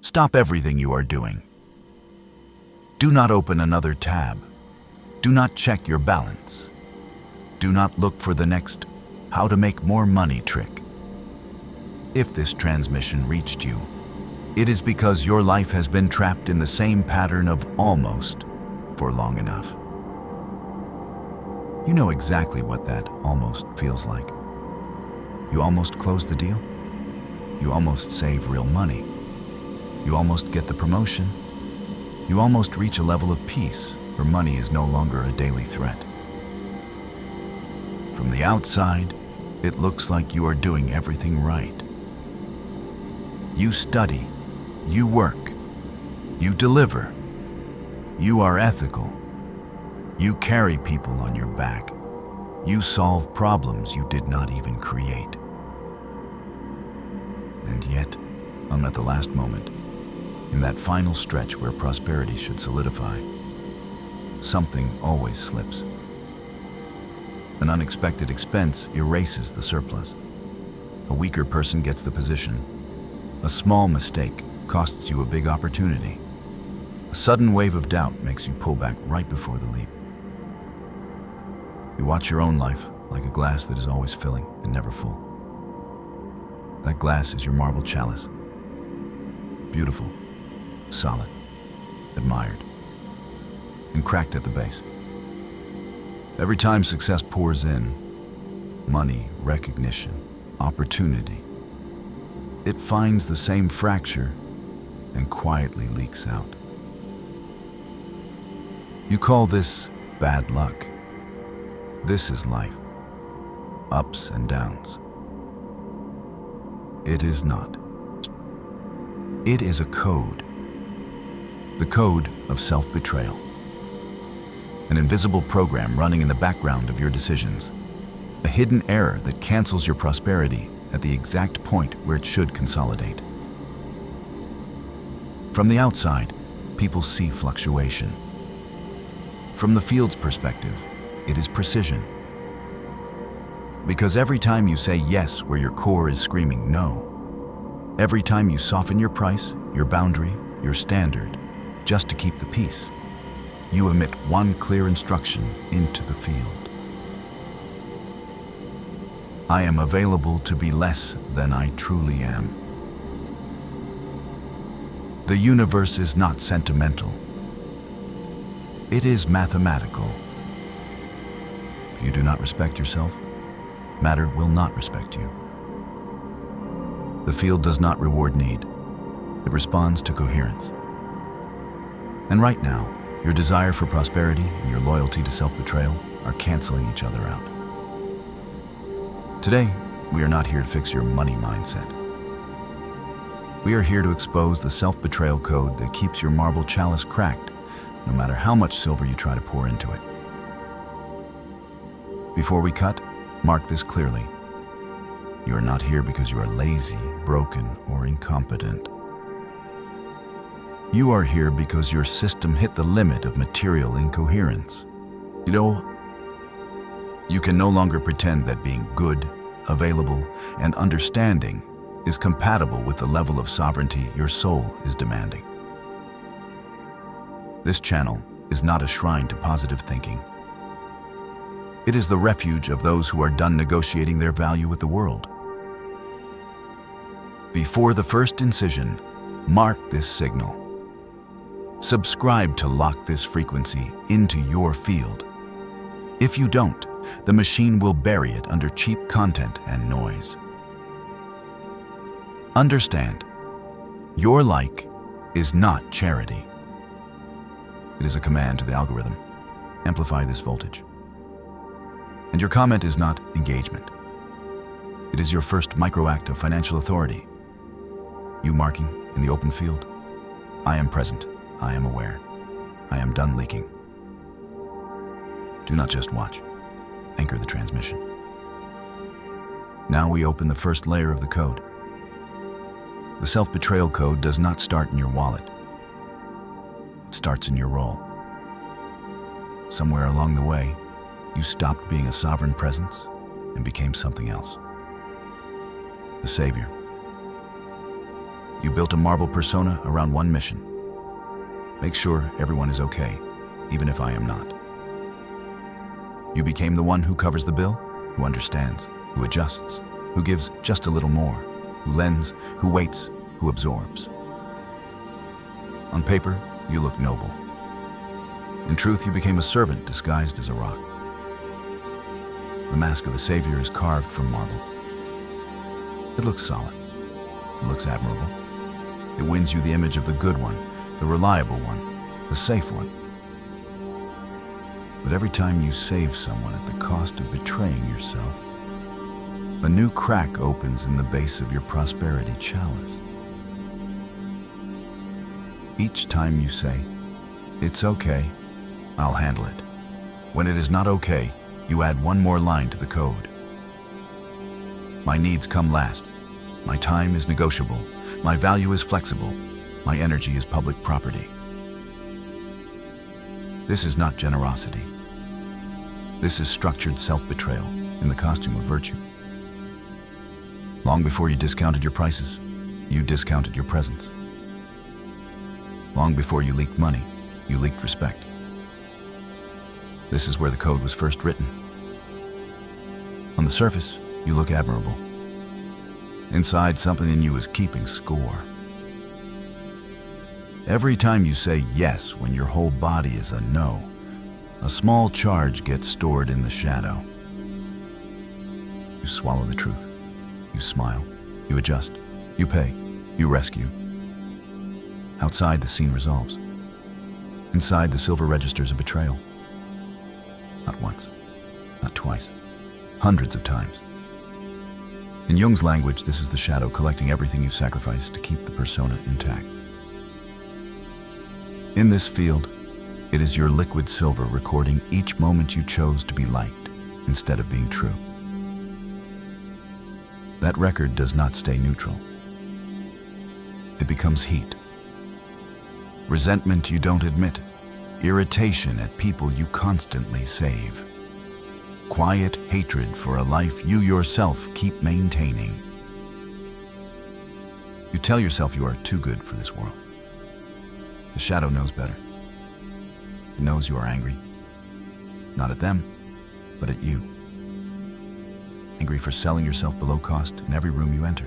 Stop everything you are doing. Do not open another tab. Do not check your balance. Do not look for the next how to make more money trick. If this transmission reached you, it is because your life has been trapped in the same pattern of almost for long enough. You know exactly what that almost feels like. You almost close the deal. You almost save real money. You almost get the promotion. You almost reach a level of peace where money is no longer a daily threat. From the outside, it looks like you are doing everything right. You study, you work, you deliver, you are ethical, you carry people on your back, you solve problems you did not even create. And yet, at the last moment, in that final stretch where prosperity should solidify, something always slips. An unexpected expense erases the surplus. A weaker person gets the position. A small mistake costs you a big opportunity. A sudden wave of doubt makes you pull back right before the leap. You watch your own life like a glass that is always filling and never full. That glass is your marble chalice. Beautiful, solid, admired, and cracked at the base. Every time success pours in, money, recognition, opportunity, it finds the same fracture and quietly leaks out. You call this bad luck. This is life, ups and downs. It is not. It is a code. The code of self-betrayal. An invisible program running in the background of your decisions. A hidden error that cancels your prosperity at the exact point where it should consolidate. From the outside, people see fluctuation. From the field's perspective, it is precision. Because every time you say yes where your core is screaming no, every time you soften your price, your boundary, your standard, just to keep the peace, you emit one clear instruction into the field. I am available to be less than I truly am. The universe is not sentimental. It is mathematical. If you do not respect yourself, matter will not respect you. The field does not reward need. It responds to coherence. And right now, your desire for prosperity and your loyalty to self-betrayal are canceling each other out. Today, we are not here to fix your money mindset. We are here to expose the self-betrayal code that keeps your marble chalice cracked, no matter how much silver you try to pour into it. Before we cut, mark this clearly. You are not here because you are lazy, broken, or incompetent. You are here because your system hit the limit of material incoherence. You can no longer pretend that being good, available, and understanding is compatible with the level of sovereignty your soul is demanding. This channel is not a shrine to positive thinking. It is the refuge of those who are done negotiating their value with the world. Before the first incision, mark this signal. Subscribe to lock this frequency into your field. If you don't, the machine will bury it under cheap content and noise. Understand, your like is not charity. It is a command to the algorithm. Amplify this voltage. And your comment is not engagement. It is your first micro-act of financial authority. You marking in the open field. I am present. I am aware. I am done leaking. Do not just watch. Anchor the transmission. Now we open the first layer of the code. The self-betrayal code does not start in your wallet. It starts in your role. Somewhere along the way, you stopped being a sovereign presence and became something else. The savior. You built a marble persona around one mission. Make sure everyone is okay, even if I am not. You became the one who covers the bill, who understands, who adjusts, who gives just a little more, who lends, who waits, who absorbs. On paper, you look noble. In truth, you became a servant disguised as a rock. The mask of the Savior is carved from marble. It looks solid. It looks admirable. It wins you the image of the good one, the reliable one, the safe one. But every time you save someone at the cost of betraying yourself, a new crack opens in the base of your prosperity chalice. Each time you say, "It's okay, I'll handle it," when it is not okay, you add one more line to the code. My needs come last. My time is negotiable. My value is flexible. My energy is public property. This is not generosity. This is structured self-betrayal in the costume of virtue. Long before you discounted your prices, you discounted your presence. Long before you leaked money, you leaked respect. This is where the code was first written. On the surface, you look admirable. Inside, something in you is keeping score. Every time you say yes when your whole body is a no, a small charge gets stored in the shadow. You swallow the truth. You smile. You adjust. You pay. You rescue. Outside, the scene resolves. Inside, the silver registers a betrayal. Not once. Not twice. Hundreds of times. In Jung's language, this is the shadow collecting everything you sacrificed to keep the persona intact. In this field, it is your liquid silver recording each moment you chose to be liked instead of being true. That record does not stay neutral. It becomes heat. Resentment you don't admit. Irritation at people you constantly save. Quiet hatred for a life you yourself keep maintaining. You tell yourself you are too good for this world. The shadow knows better. It knows you are angry. Not at them, but at you. Angry for selling yourself below cost in every room you enter.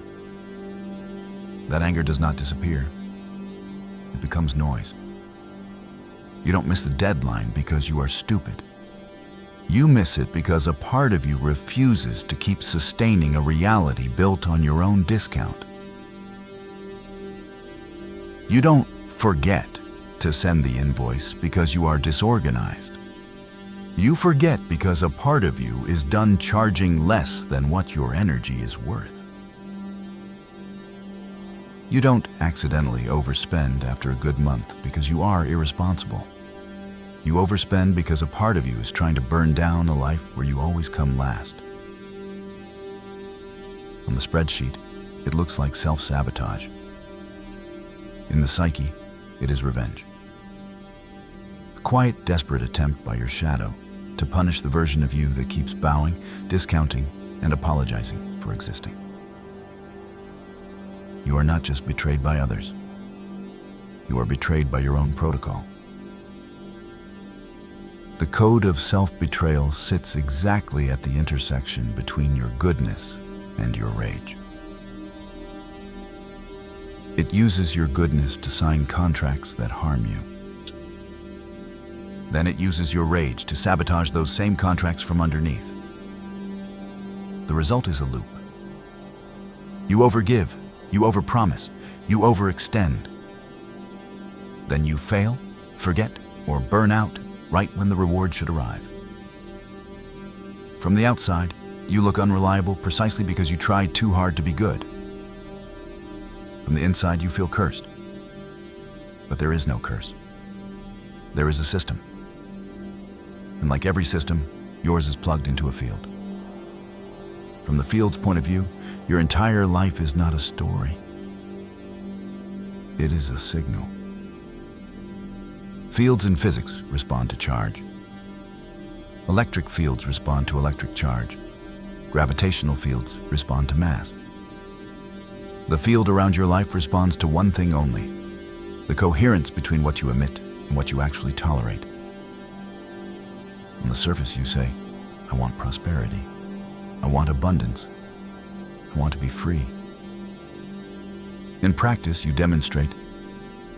That anger does not disappear. It becomes noise. You don't miss the deadline because you are stupid. You miss it because a part of you refuses to keep sustaining a reality built on your own discount. You don't forget to send the invoice because you are disorganized. You forget because a part of you is done charging less than what your energy is worth. You don't accidentally overspend after a good month because you are irresponsible. You overspend because a part of you is trying to burn down a life where you always come last. On the spreadsheet, it looks like self-sabotage. In the psyche, it is revenge. A quiet, desperate attempt by your shadow to punish the version of you that keeps bowing, discounting, and apologizing for existing. You are not just betrayed by others. You are betrayed by your own protocol. The code of self-betrayal sits exactly at the intersection between your goodness and your rage. It uses your goodness to sign contracts that harm you. Then it uses your rage to sabotage those same contracts from underneath. The result is a loop. You overgive, you overpromise, you overextend. Then you fail, forget, or burn out right when the reward should arrive. From the outside, you look unreliable precisely because you tried too hard to be good. From the inside, you feel cursed. But there is no curse. There is a system. And like every system, yours is plugged into a field. From the field's point of view, your entire life is not a story. It is a signal. Fields in physics respond to charge. Electric fields respond to electric charge. Gravitational fields respond to mass. The field around your life responds to one thing only: the coherence between what you emit and what you actually tolerate. On the surface, you say, I want prosperity. I want abundance. I want to be free. In practice, you demonstrate,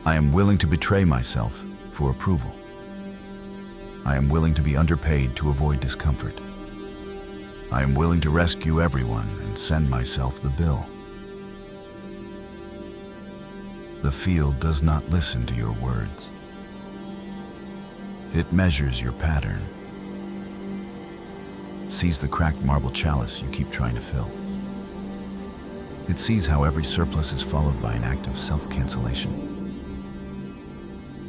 I am willing to betray myself for approval. I am willing to be underpaid to avoid discomfort. I am willing to rescue everyone and send myself the bill. The field does not listen to your words. It measures your pattern. It sees the cracked marble chalice you keep trying to fill. It sees how every surplus is followed by an act of self-cancellation.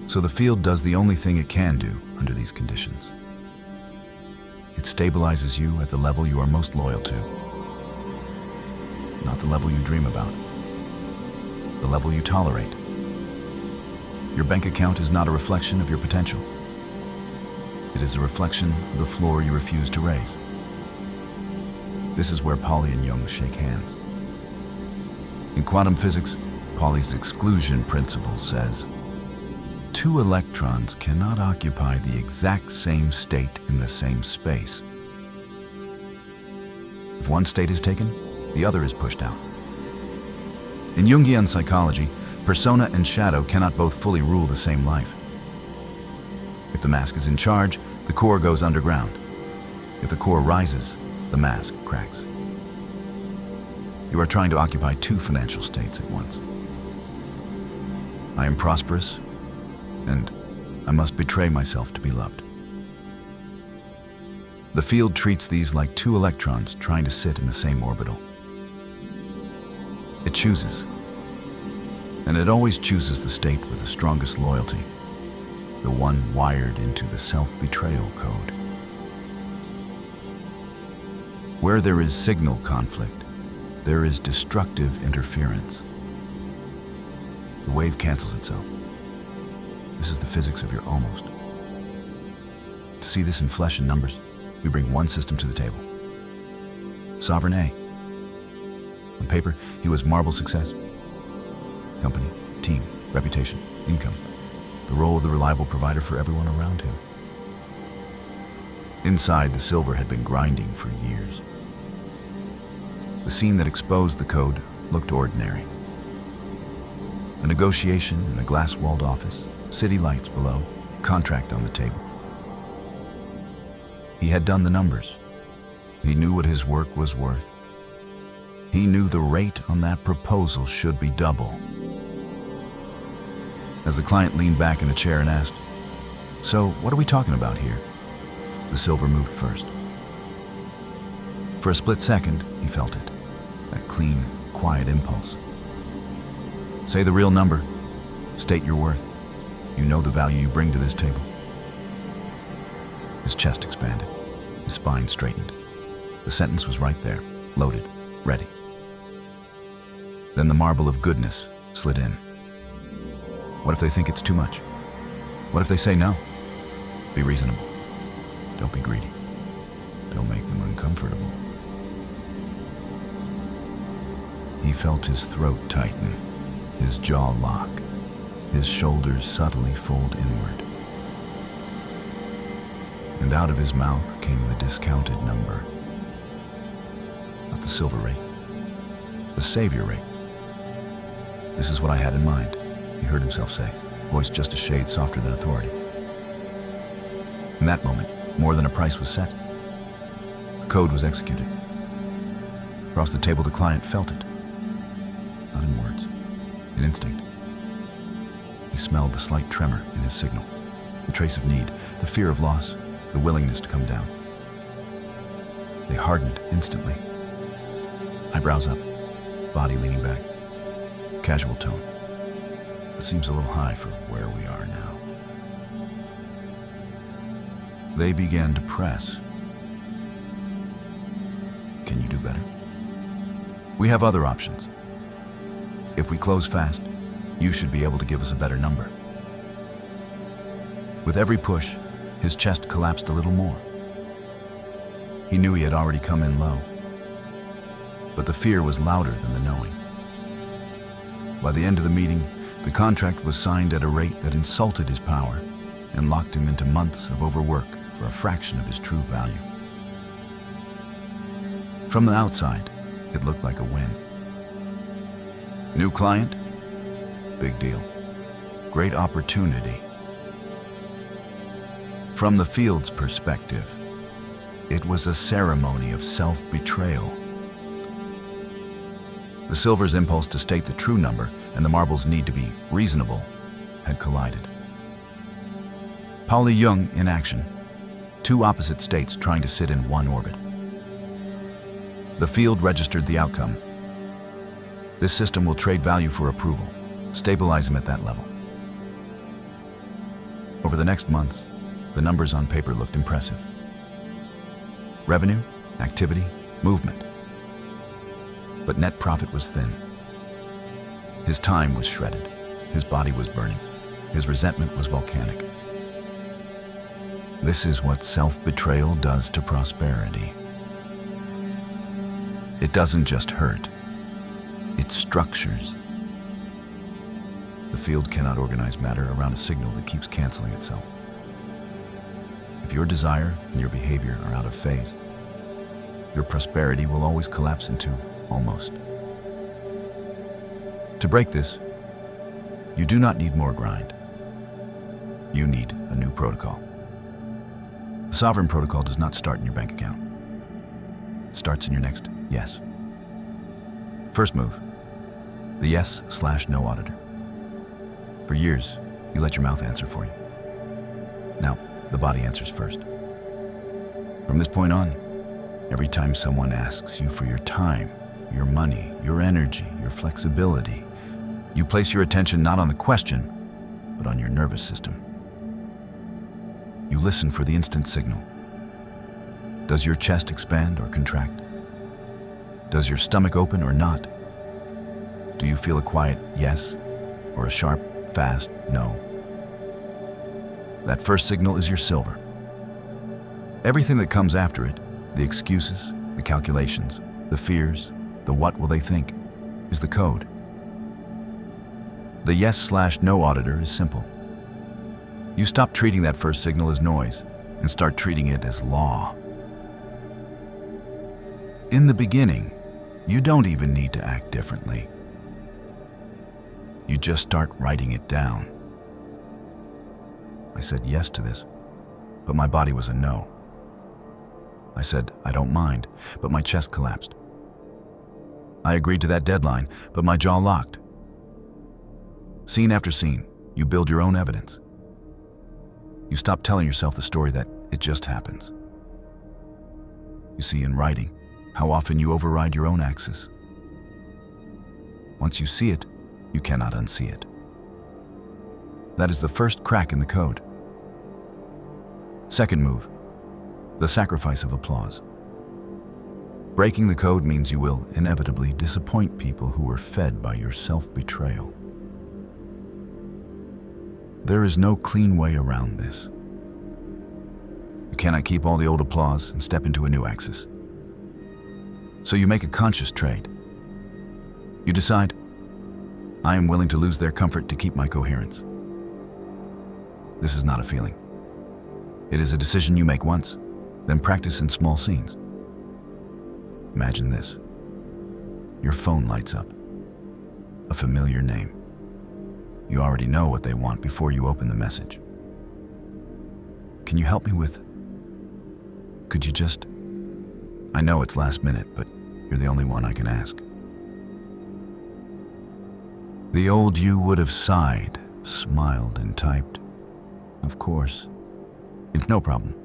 So the field does the only thing it can do under these conditions. It stabilizes you at the level you are most loyal to, not the level you dream about, the level you tolerate. Your bank account is not a reflection of your potential. It is a reflection of the floor you refuse to raise. This is where Pauli and Jung shake hands. In quantum physics, Pauli's exclusion principle says, two electrons cannot occupy the exact same state in the same space. If one state is taken, the other is pushed out. In Jungian psychology, persona and shadow cannot both fully rule the same life. If the mask is in charge, the core goes underground. If the core rises, the mask cracks. You are trying to occupy two financial states at once. I am prosperous, and I must betray myself to be loved. The field treats these like two electrons trying to sit in the same orbital. It chooses, and it always chooses the state with the strongest loyalty, the one wired into the self-betrayal code. Where there is signal conflict, there is destructive interference. The wave cancels itself. This is the physics of your almost. To see this in flesh and numbers, we bring one system to the table. Sovereign A. On paper, he was marble success. Company, team, reputation, income. The role of the reliable provider for everyone around him. Inside, the silver had been grinding for years. The scene that exposed the code looked ordinary. A negotiation in a glass-walled office, city lights below, contract on the table. He had done the numbers. He knew what his work was worth. He knew the rate on that proposal should be double. As the client leaned back in the chair and asked, "So, what are we talking about here?" the silver moved first. For a split second, he felt it, that clean, quiet impulse. Say the real number. State your worth. You know the value you bring to this table. His chest expanded. His spine straightened. The sentence was right there, loaded, ready. Then the marble of goodness slid in. What if they think it's too much? What if they say no? Be reasonable. Don't be greedy. Don't make them uncomfortable. He felt his throat tighten, his jaw lock, his shoulders subtly fold inward. And out of his mouth came the discounted number. Not the silver rate, the savior rate. This is what I had in mind, he heard himself say, voice just a shade softer than authority. In that moment, more than a price was set. The code was executed. Across the table, the client felt it. Not in words, in instinct. He smelled the slight tremor in his signal, the trace of need, the fear of loss, the willingness to come down. They hardened instantly. Eyebrows up, body leaning back. Casual tone. It seems a little high for where we are now. They began to press. Can you do better? We have other options. If we close fast, you should be able to give us a better number. With every push, his chest collapsed a little more. He knew he had already come in low, but the fear was louder than the knowing. By the end of the meeting, the contract was signed at a rate that insulted his power and locked him into months of overwork for a fraction of his true value. From the outside, it looked like a win. New client? Big deal. Great opportunity. From the field's perspective, it was a ceremony of self-betrayal. The silver's impulse to state the true number and the marble's need to be reasonable had collided. Pauli Jung in action, two opposite states trying to sit in one orbit. The field registered the outcome. This system will trade value for approval, stabilize him at that level. Over the next months, the numbers on paper looked impressive. Revenue, activity, movement. But net profit was thin. His time was shredded. His body was burning. His resentment was volcanic. This is what self-betrayal does to prosperity. It doesn't just hurt. It structures. The field cannot organize matter around a signal that keeps canceling itself. If your desire and your behavior are out of phase, your prosperity will always collapse into almost. To break this, you do not need more grind. You need a new protocol. The sovereign protocol does not start in your bank account. It starts in your next yes. First move, the yes/no auditor. For years, you let your mouth answer for you. Now, the body answers first. From this point on, every time someone asks you for your time, your money, your energy, your flexibility, you place your attention not on the question, but on your nervous system. You listen for the instant signal. Does your chest expand or contract? Does your stomach open or not? Do you feel a quiet yes or a sharp, fast no? That first signal is your silver. Everything that comes after it, the excuses, the calculations, the fears, the what will they think, is the code. The yes/no auditor is simple. You stop treating that first signal as noise and start treating it as law. In the beginning, you don't even need to act differently. You just start writing it down. I said yes to this, but my body was a no. I said, I don't mind, but my chest collapsed. I agreed to that deadline, but my jaw locked. Scene after scene, you build your own evidence. You stop telling yourself the story that it just happens. You see in writing how often you override your own axis. Once you see it, you cannot unsee it. That is the first crack in the code. Second move, the sacrifice of applause. Breaking the code means you will inevitably disappoint people who were fed by your self-betrayal. There is no clean way around this. You cannot keep all the old applause and step into a new axis. So you make a conscious trade. You decide, I am willing to lose their comfort to keep my coherence. This is not a feeling. It is a decision you make once, then practice in small scenes. Imagine this. Your phone lights up. A familiar name. You already know what they want before you open the message. Can you help me with... Could you just... I know it's last minute, but you're the only one I can ask. The old you would have sighed, smiled, and typed, of course. It's no problem.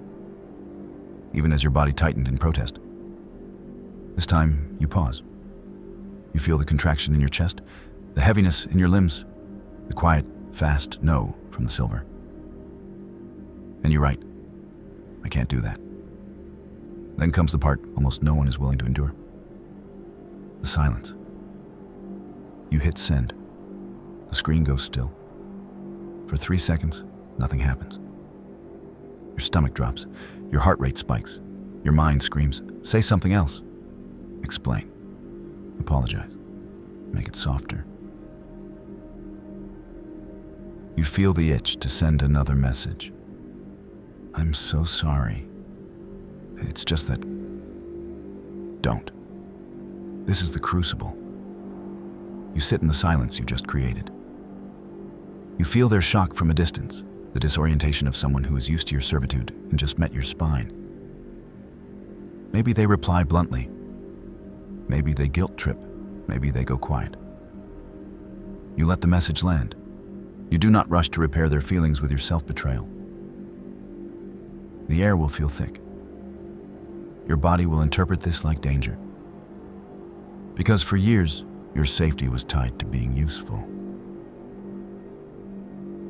Even as your body tightened in protest. This time, you pause. You feel the contraction in your chest, the heaviness in your limbs, the quiet, fast no from the silver. And you write, I can't do that. Then comes the part almost no one is willing to endure. The silence. You hit send. The screen goes still. For 3 seconds, nothing happens. Your stomach drops. Your heart rate spikes. Your mind screams, say something else. Explain. Apologize. Make it softer. You feel the itch to send another message. I'm so sorry. It's just that... Don't. This is the crucible. You sit in the silence you just created. You feel their shock from a distance, the disorientation of someone who is used to your servitude and just met your spine. Maybe they reply bluntly. Maybe they guilt trip. Maybe they go quiet. You let the message land. You do not rush to repair their feelings with your self-betrayal. The air will feel thick. Your body will interpret this like danger. Because for years, your safety was tied to being useful.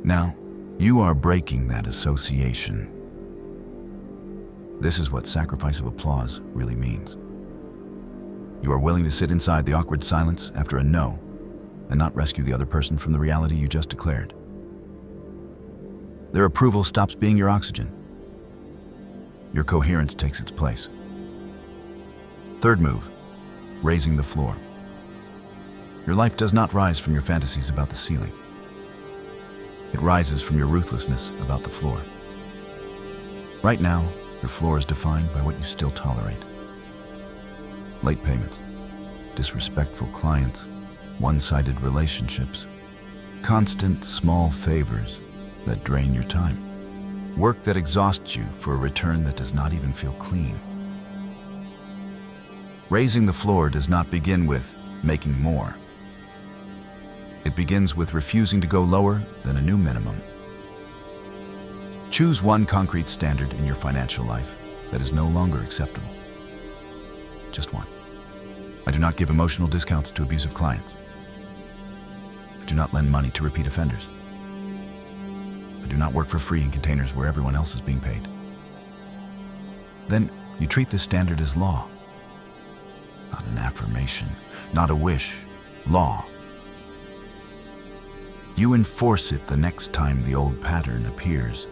Now, you are breaking that association. This is what sacrifice of applause really means. You are willing to sit inside the awkward silence after a no and not rescue the other person from the reality you just declared. Their approval stops being your oxygen. Your coherence takes its place. Third move, raising the floor. Your life does not rise from your fantasies about the ceiling. It rises from your ruthlessness about the floor. Right now, your floor is defined by what you still tolerate. Late payments, disrespectful clients, one-sided relationships, constant small favors that drain your time, work that exhausts you for a return that does not even feel clean. Raising the floor does not begin with making more. It begins with refusing to go lower than a new minimum. Choose one concrete standard in your financial life that is no longer acceptable. Just one. I do not give emotional discounts to abusive clients. I do not lend money to repeat offenders. I do not work for free in containers where everyone else is being paid. Then you treat this standard as law. Not an affirmation, not a wish, law. You enforce it the next time the old pattern appears.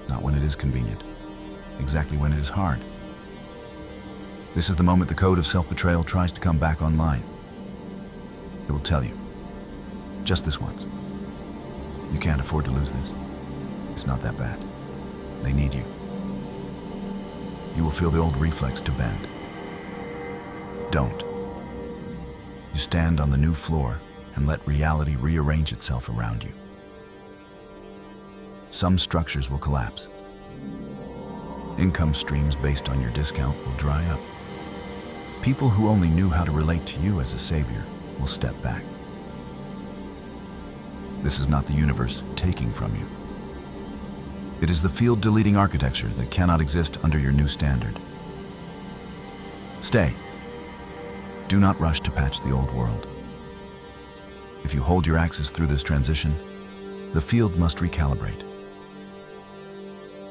Not when it is convenient, exactly when it is hard. This is the moment the code of self-betrayal tries to come back online. It will tell you, just this once. You can't afford to lose this. It's not that bad. They need you. You will feel the old reflex to bend. Don't. You stand on the new floor and let reality rearrange itself around you. Some structures will collapse. Income streams based on your discount will dry up. People who only knew how to relate to you as a savior will step back. This is not the universe taking from you. It is the field-deleting architecture that cannot exist under your new standard. Stay. Do not rush to patch the old world. If you hold your axis through this transition, the field must recalibrate.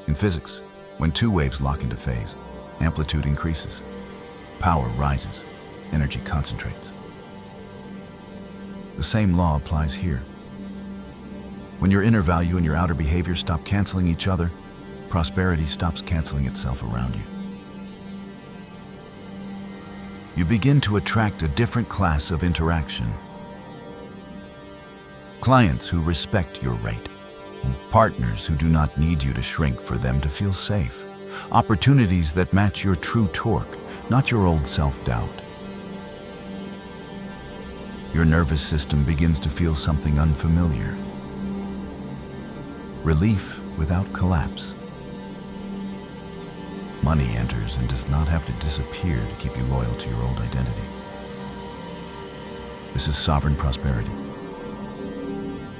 In physics, when two waves lock into phase, amplitude increases, power rises, energy concentrates. The same law applies here. When your inner value and your outer behavior stop canceling each other, prosperity stops canceling itself around you. You begin to attract a different class of interaction. Clients who respect your rate. Partners who do not need you to shrink for them to feel safe. Opportunities that match your true torque, not your old self-doubt. Your nervous system begins to feel something unfamiliar. Relief without collapse. Money enters and does not have to disappear to keep you loyal to your old identity. This is sovereign prosperity.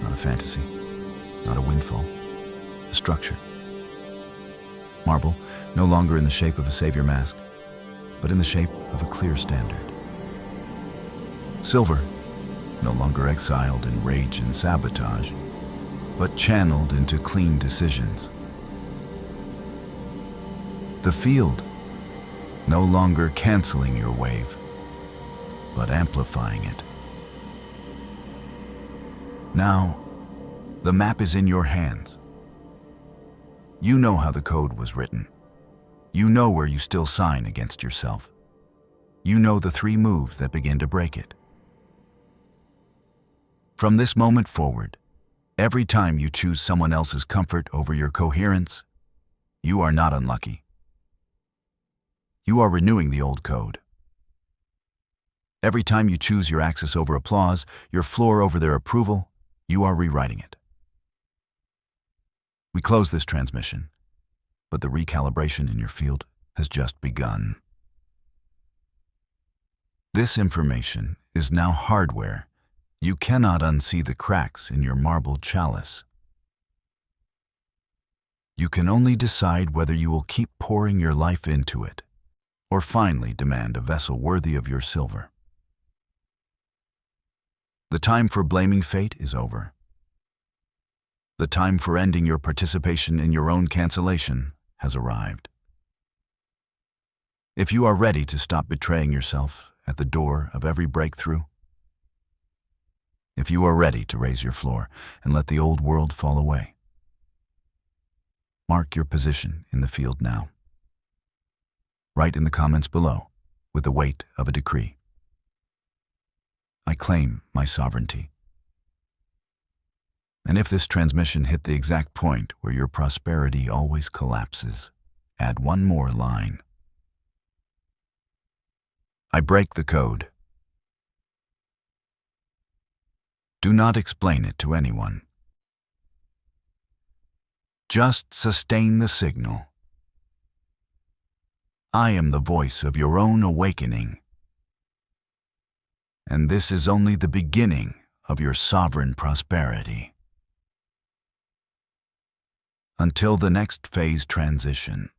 Not a fantasy, not a windfall, a structure. Marble, no longer in the shape of a savior mask, but in the shape of a clear standard. Silver, no longer exiled in rage and sabotage, but channeled into clean decisions. The field, no longer canceling your wave, but amplifying it. Now, the map is in your hands. You know how the code was written. You know where you still sign against yourself. You know the 3 moves that begin to break it. From this moment forward, Every time you choose someone else's comfort over your coherence, you are not unlucky. You are renewing the old code. Every time you choose your axis over applause, your floor over their approval, you are rewriting it. We close this transmission, but the recalibration in your field has just begun. This information is now hardware. You cannot unsee the cracks in your marble chalice. You can only decide whether you will keep pouring your life into it, or finally demand a vessel worthy of your silver. The time for blaming fate is over. The time for ending your participation in your own cancellation has arrived. If you are ready to stop betraying yourself at the door of every breakthrough, if you are ready to raise your floor and let the old world fall away, mark your position in the field now. Write in the comments below with the weight of a decree. I claim my sovereignty. And if this transmission hit the exact point where your prosperity always collapses, add one more line. I break the code. Do not explain it to anyone. Just sustain the signal. I am the voice of your own awakening. And this is only the beginning of your sovereign prosperity. Until the next phase transition.